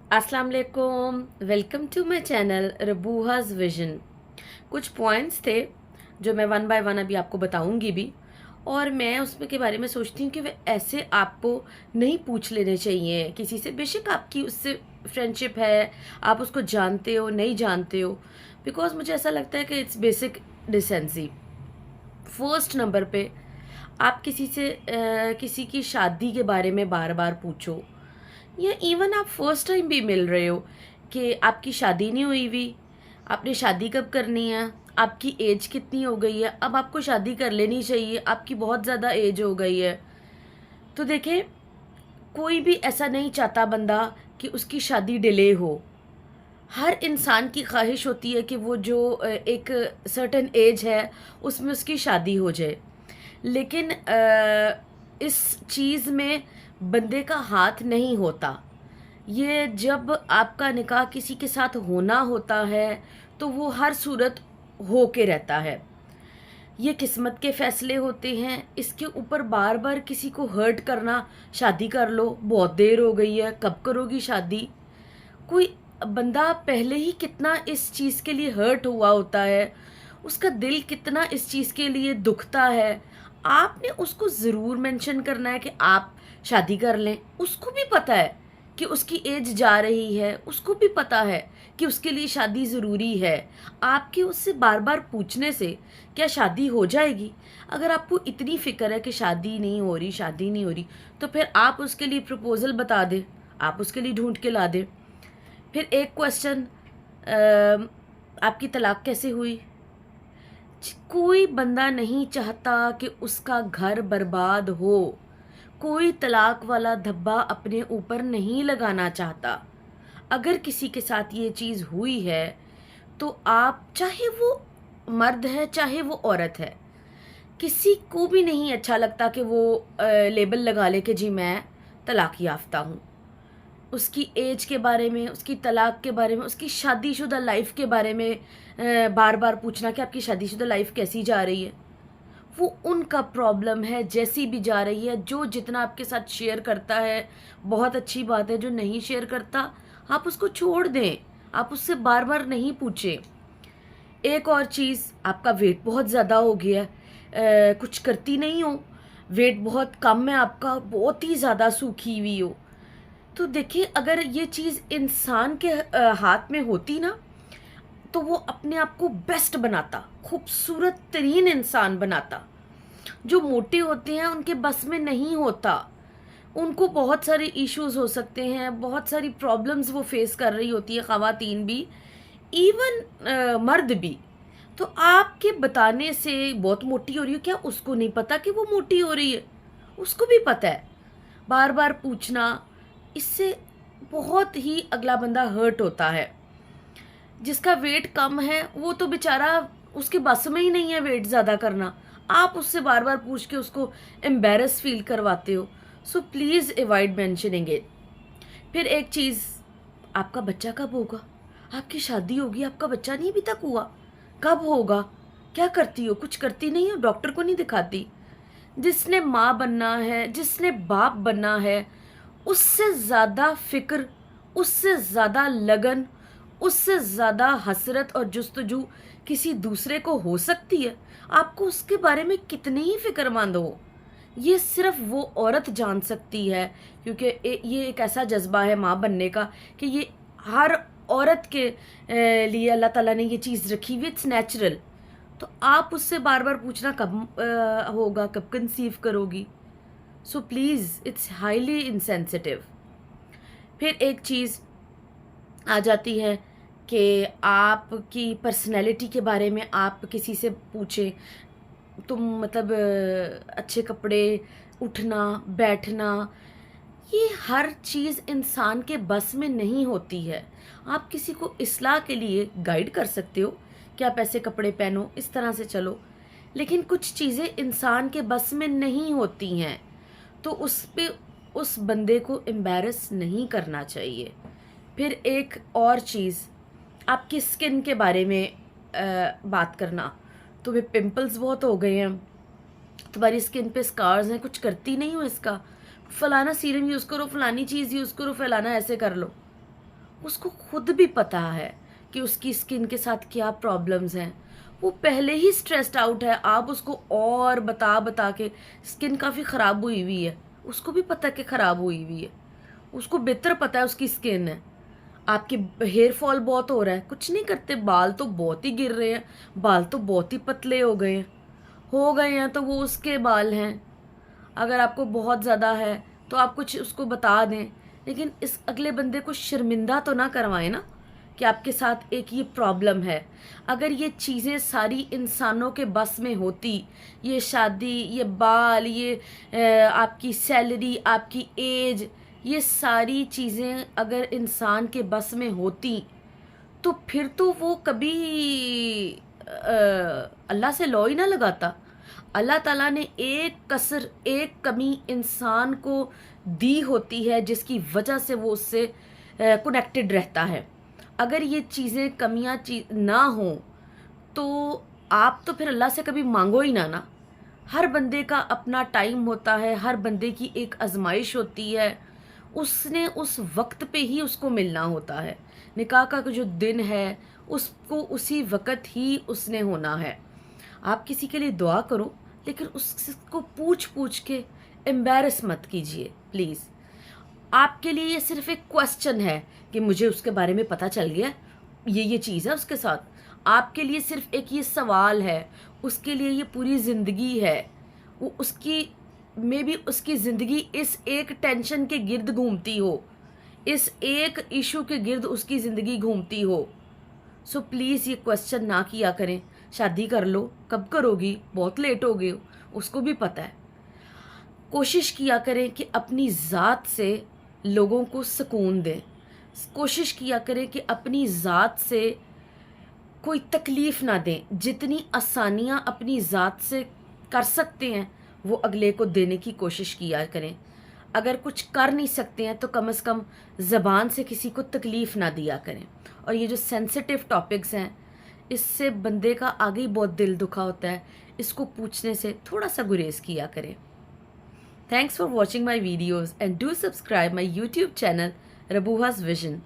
अस्सलाम वालेकुम, welcome to my channel रबूहाज विजन। कुछ पॉइंट्स थे जो मैं वन बाय वन अभी आपको बताऊंगी भी, और मैं उसमें के बारे में सोचती हूँ कि वे ऐसे आपको नहीं पूछ लेने चाहिए किसी से। बेशक आपकी उससे फ्रेंडशिप है, आप उसको जानते हो नहीं जानते हो, बिकॉज मुझे ऐसा लगता है कि it's basic decency. First number पे आप किसी से किसी की शादी के बारे में बार बार पूछो, या इवन आप फर्स्ट टाइम भी मिल रहे हो कि आपकी शादी नहीं हुई हुई, आपने शादी कब करनी है, आपकी एज कितनी हो गई है, अब आपको शादी कर लेनी चाहिए, आपकी बहुत ज़्यादा एज हो गई है। तो देखें, कोई भी ऐसा नहीं चाहता बंदा कि उसकी शादी डिले हो। हर इंसान की ख्वाहिश होती है कि वो जो एक सर्टेन एज है उसमें उसकी शादी हो जाए। लेकिन इस चीज़ में बंदे का हाथ नहीं होता। ये जब आपका निकाह किसी के साथ होना होता है तो वो हर सूरत हो के रहता है। ये किस्मत के फैसले होते हैं। इसके ऊपर बार बार किसी को हर्ट करना, शादी कर लो, बहुत देर हो गई है, कब करोगी शादी। कोई बंदा पहले ही कितना इस चीज़ के लिए हर्ट हुआ होता है, उसका दिल कितना इस चीज़ के लिए दुखता है। आपने उसको ज़रूर मेंशन करना है कि आप शादी कर लें। उसको भी पता है कि उसकी एज जा रही है, उसको भी पता है कि उसके लिए शादी ज़रूरी है। आपके उससे बार बार पूछने से क्या शादी हो जाएगी? अगर आपको इतनी फ़िक्र है कि शादी नहीं हो रही, शादी नहीं हो रही, तो फिर आप उसके लिए प्रपोज़ल बता दें, आप उसके लिए ढूंढ के ला दें। फिर एक क्वेश्चन, आपकी तलाक कैसे हुई? कोई बंदा नहीं चाहता कि उसका घर बर्बाद हो। कोई तलाक वाला धब्बा अपने ऊपर नहीं लगाना चाहता। अगर किसी के साथ ये चीज़ हुई है तो आप, चाहे वो मर्द है चाहे वो औरत है, किसी को भी नहीं अच्छा लगता कि वो लेबल लगा ले कि जी मैं तलाक याफ्ता हूँ। उसकी एज के बारे में, उसकी तलाक के बारे में, उसकी शादीशुदा लाइफ के बारे में बार बार पूछना कि आपकी शादीशुदा लाइफ कैसी जा रही है। वो उनका प्रॉब्लम है, जैसी भी जा रही है। जो जितना आपके साथ शेयर करता है बहुत अच्छी बात है, जो नहीं शेयर करता आप उसको छोड़ दें, आप उससे बार बार नहीं पूछें। एक और चीज़, आपका वेट बहुत ज़्यादा हो गया है, कुछ करती नहीं हो, वेट बहुत कम है आपका, बहुत ही ज़्यादा सूखी हुई हो, तो देखिए अगर ये चीज़ इंसान के हाथ में होती ना, तो वो अपने आप को बेस्ट बनाता, खूबसूरत तरीन इंसान बनाता। जो मोटे होते हैं उनके बस में नहीं होता, उनको बहुत सारे इश्यूज हो सकते हैं, बहुत सारी प्रॉब्लम्स वो फेस कर रही होती है, ख़वातीन भी, इवन मर्द भी। तो आपके बताने से बहुत मोटी हो रही हो, क्या उसको नहीं पता कि वो मोटी हो रही है? उसको भी पता है। बार बार पूछना, इससे बहुत ही अगला बंदा हर्ट होता है। जिसका वेट कम है वो तो बेचारा, उसके बस में ही नहीं है वेट ज़्यादा करना, आप उससे बार बार पूछ के उसको एम्बेरस फील करवाते हो। So please avoid mentioning it. फिर एक चीज़, आपका बच्चा कब होगा? आपकी शादी होगी, आपका बच्चा नहीं अभी तक हुआ, कब होगा? क्या करती हो? कुछ करती नहीं हो, डॉक्टर को नहीं दिखाती। जिसने माँ बनना है, जिसने बाप बनना है, उससे ज़्यादा फ़िक्र, उससे ज़्यादा लगन, उससे ज़्यादा हसरत और जुस्तजू किसी दूसरे को हो सकती है? आपको उसके बारे में कितनी ही फ़िक्रमंद हो, ये सिर्फ वो औरत जान सकती है। क्योंकि ये एक ऐसा जज्बा है माँ बनने का कि ये हर औरत के लिए अल्लाह ताला ने ये चीज़ रखी हुई, इट्स नेचुरल। तो आप उससे बार बार पूछना कब होगा, कब कंसीव करोगी? So please, it's highly insensitive. फिर एक चीज़ आ जाती है कि आपकी पर्सनैलिटी के बारे में आप किसी से पूछें। तुम मतलब अच्छे कपड़े, उठना बैठना, ये हर चीज़ इंसान के बस में नहीं होती है। आप किसी को इस्लाह के लिए गाइड कर सकते हो कि आप ऐसे कपड़े पहनो, इस तरह से चलो, लेकिन कुछ चीज़ें इंसान के बस में नहीं होती हैं, तो उस पे उस बंदे को एम्बैरस नहीं करना चाहिए। फिर एक और चीज़, आपकी स्किन के बारे में बात करना। तुम्हें पिंपल्स बहुत हो गए हैं, तुम्हारी स्किन पे स्कार्स हैं, कुछ करती नहीं हो इसका, फलाना सीरम यूज़ करो, फलानी चीज़ यूज़ करो, फलाना ऐसे कर लो। उसको खुद भी पता है कि उसकी स्किन के साथ क्या प्रॉब्लम्स हैं, वो पहले ही स्ट्रेस्ड आउट है, आप उसको और बता बता के स्किन काफ़ी ख़राब हुई हुई है, उसको भी पता है कि ख़राब हुई हुई है, उसको बेहतर पता है उसकी स्किन है। आपके हेयर फॉल बहुत हो रहा है, कुछ नहीं करते, बाल तो बहुत ही गिर रहे हैं, बाल तो बहुत ही पतले हो गए हैं तो वो उसके बाल हैं। अगर आपको बहुत ज़्यादा है तो आप कुछ उसको बता दें, लेकिन इस अगले बंदे को शर्मिंदा तो ना करवाएं ना कि आपके साथ एक ये प्रॉब्लम है। अगर ये चीज़ें सारी इंसानों के बस में होती, ये शादी, ये बाल, ये आपकी सैलरी, आपकी एज, ये सारी चीज़ें अगर इंसान के बस में होती तो फिर तो वो कभी अल्लाह से लौ ही ना लगाता। अल्लाह ताला ने एक कसर, एक कमी इंसान को दी होती है जिसकी वजह से वो उससे कनेक्टेड रहता है। अगर ये चीज़ें कमियां ना हो तो आप तो फिर अल्लाह से कभी मांगो ही ना। हर बंदे का अपना टाइम होता है, हर बंदे की एक आजमाइश होती है, उसने उस वक्त पे ही उसको मिलना होता है। निकाह का जो दिन है उसको उसी वक्त ही उसने होना है। आप किसी के लिए दुआ करो, लेकिन उसको पूछ पूछ के एम्बैरस मत कीजिए प्लीज़। आपके लिए ये सिर्फ एक क्वेश्चन है कि मुझे उसके बारे में पता चल गया, ये चीज़ है उसके साथ। आपके लिए सिर्फ एक ये सवाल है, उसके लिए ये पूरी ज़िंदगी है। वो उसकी मे बी उसकी ज़िंदगी इस एक टेंशन के गिर्द घूमती हो, इस एक इशू के गिर्द उसकी ज़िंदगी घूमती हो। सो प्लीज़ ये क्वेश्चन ना किया करें। शादी कर लो, कब करोगी, बहुत लेट हो गए, उसको भी पता है। कोशिश किया करें कि अपनी ज़ात से लोगों को सुकून दें। कोशिश किया करें कि अपनी ज़ात से कोई तकलीफ़ ना दें। जितनी आसानियाँ अपनी ज़ात से कर सकते हैं वो अगले को देने की कोशिश किया करें। अगर कुछ कर नहीं सकते हैं तो कम से कम ज़बान से किसी को तकलीफ़ ना दिया करें। और ये जो सेंसिटिव टॉपिक्स हैं, इससे बंदे का आगे ही बहुत दिल दुखा होता है, इसको पूछने से थोड़ा सा गुरेज किया करें। Thanks for watching my videos and do subscribe my YouTube channel Rabuha's Vision.